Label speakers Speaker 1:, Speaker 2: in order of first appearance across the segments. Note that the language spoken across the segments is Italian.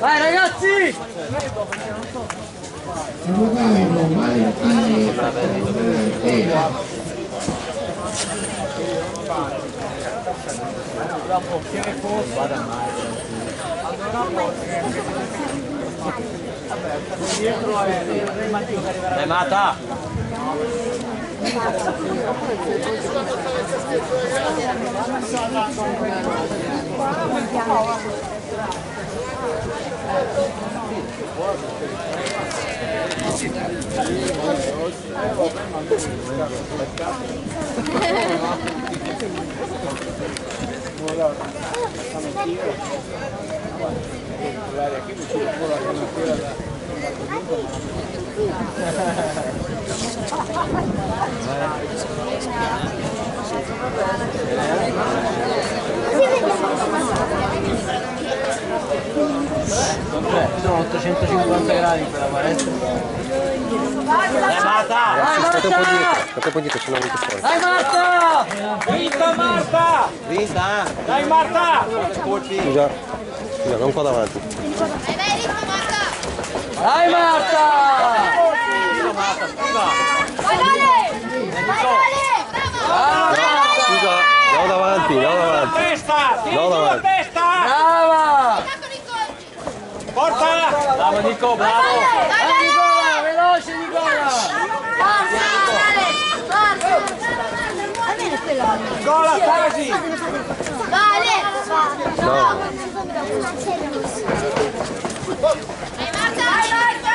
Speaker 1: Vai ragazzi!
Speaker 2: Dai Mata!
Speaker 1: Sono 850 gradi per la palestra.
Speaker 2: Dai Marta!
Speaker 3: State un po' dietro, se no avete fuori.
Speaker 1: Dai Marta!
Speaker 2: Vinta Marta! Vinta! Dai Marta!
Speaker 3: Scusa, non qua davanti.
Speaker 1: Dai Marta!
Speaker 2: Marta, scusa!
Speaker 4: Vai Vale! Vai Vale!
Speaker 3: Scusa, andiamo davanti, andiamo davanti.
Speaker 2: Testa! Tieni
Speaker 3: No,
Speaker 2: giù la
Speaker 3: davanti.
Speaker 2: testa!
Speaker 1: Brava!
Speaker 2: Forza! Bravo Nico, bravo!
Speaker 1: Dai Nicola, veloce Nicola!
Speaker 4: Almeno quella.
Speaker 2: Nicola, quasi!
Speaker 4: Vale!
Speaker 3: No.
Speaker 4: Vai Marta! Vai Marta!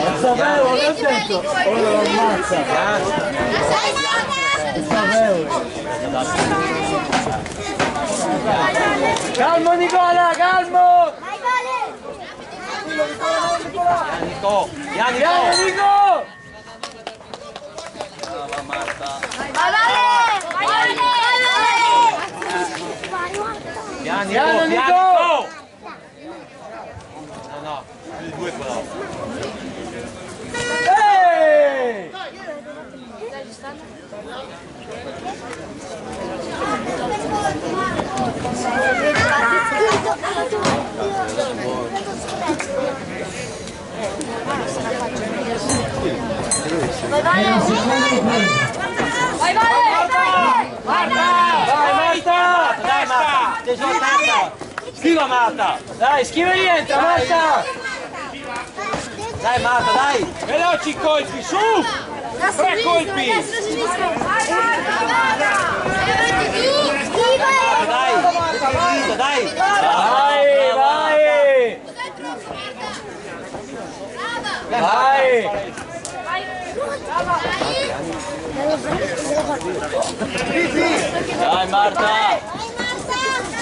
Speaker 1: Non sapevo, che ho detto? Ora lo ammazza! Calmo Nicola, calmo!
Speaker 4: Vai Vale!
Speaker 2: Nico! Nico!
Speaker 1: Andiamo Nico!
Speaker 2: Brava Marta!
Speaker 4: Vai Vale! Vai Vale!
Speaker 2: Piano
Speaker 1: Piano,
Speaker 2: Nico!
Speaker 1: Nico!
Speaker 2: No, no, il 2 però!
Speaker 1: Ehi!
Speaker 4: Vai Vale! Vai Vale!
Speaker 2: Vai Marta! Dai Marta! Tesoro testa! Schiva Marta!
Speaker 1: Dai, schiva rientra, Marta!
Speaker 2: Dai Marta, dai! Veloci i colpi, su! 3 colpi! Dai! Dai!
Speaker 1: Vai, vai! Vai!
Speaker 2: Dai Marta!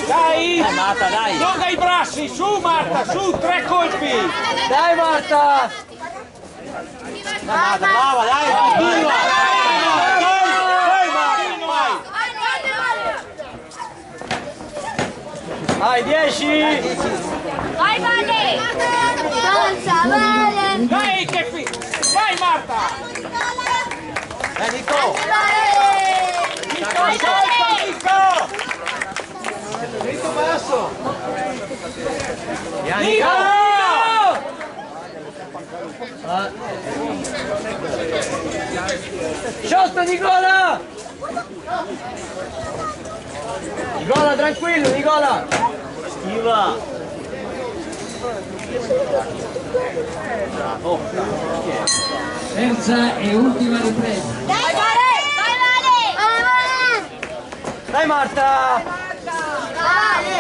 Speaker 2: Dai! Dai Marta, dai! Tocca i bracci, su Marta, su, 3 colpi!
Speaker 1: Dai Marta!
Speaker 2: Dai Marta, brava, dai, continua! Vai Marta, vai!
Speaker 1: Vai, 10!
Speaker 4: Vai Vale! Forza Vale!
Speaker 2: Dai che qui! Vai Marta! Dai Nico!
Speaker 4: Vai Vale!
Speaker 2: Nico! Nico basso! Nico!
Speaker 1: Sciotto Nicola! Nicola, tranquillo, Nicola!
Speaker 2: Schiva!
Speaker 5: Terza e ultima ripresa.
Speaker 4: Vai Vale! Vai Vale! Vai Vale!
Speaker 1: Dai Marta!
Speaker 4: Vale!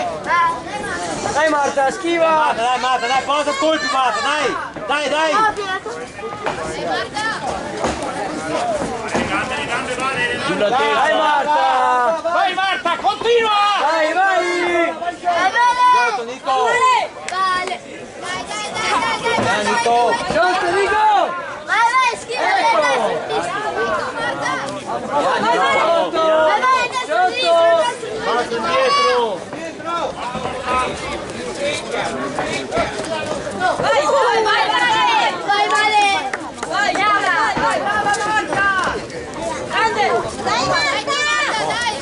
Speaker 1: Dai Marta, schiva!
Speaker 2: Marta, dai, pausa colpi Marta, dai! Dai, dai! Sulla
Speaker 1: Dai
Speaker 2: testa!
Speaker 1: Marta!
Speaker 2: Vai Marta, continua!
Speaker 1: Vai, vai!
Speaker 4: Vai Vale!
Speaker 2: Nico!
Speaker 4: Vale!
Speaker 2: Dai Nico!
Speaker 1: Sciotto Nico!
Speaker 4: Vai vai, schiva!
Speaker 2: Dai Nico!
Speaker 4: Vai vai, destra sinistra!
Speaker 2: Marta indietro!
Speaker 4: Vai, vai, vai, Vale! Vai, Vale! Vai, Chiara! Vai, brava Marta! Grande! Dai, Marta! Dai!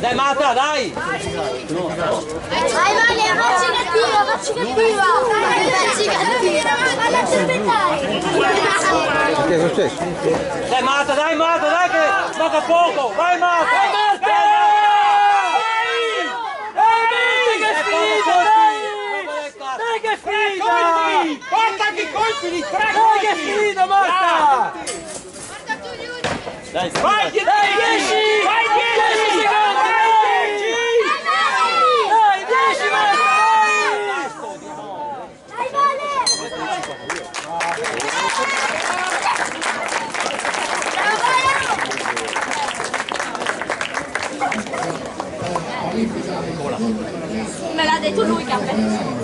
Speaker 2: Dai Marta, dai!
Speaker 4: Vai Vale, facci cattiva, facci cattiva. Facci cattiva. Alla aspettare.
Speaker 3: Che è successo?
Speaker 2: Dai Marta, dai che manca poco! Vai Marta!
Speaker 1: Dai Marta! Dai che sfida!
Speaker 2: Porta anche i colpi di 3
Speaker 1: Dai che sfida, Marta!
Speaker 2: Dai,
Speaker 1: Vai 10! Vai 10 secondi! Dai 10 Marta!
Speaker 4: Dai Vale. Me l'ha detto lui che ha perso.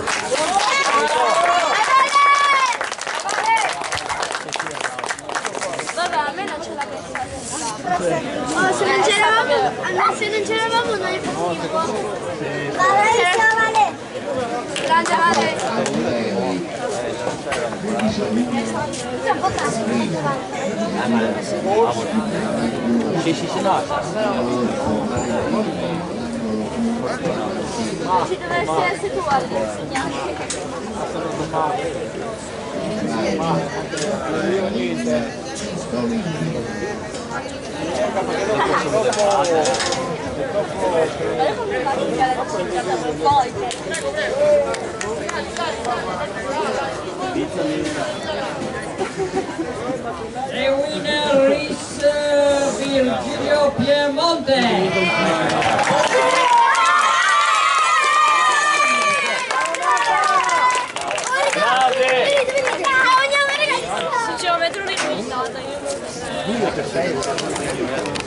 Speaker 4: Vabbè, a me non ce l'ha persa. Oh, se non c'eravamo noi facciamo. Vale. Grande Vale. Sei un po' cazzo.
Speaker 2: Sì, no.
Speaker 4: Ci dovresti essere tu ad insegnare.
Speaker 5: E winner is Virgilio Piemonte.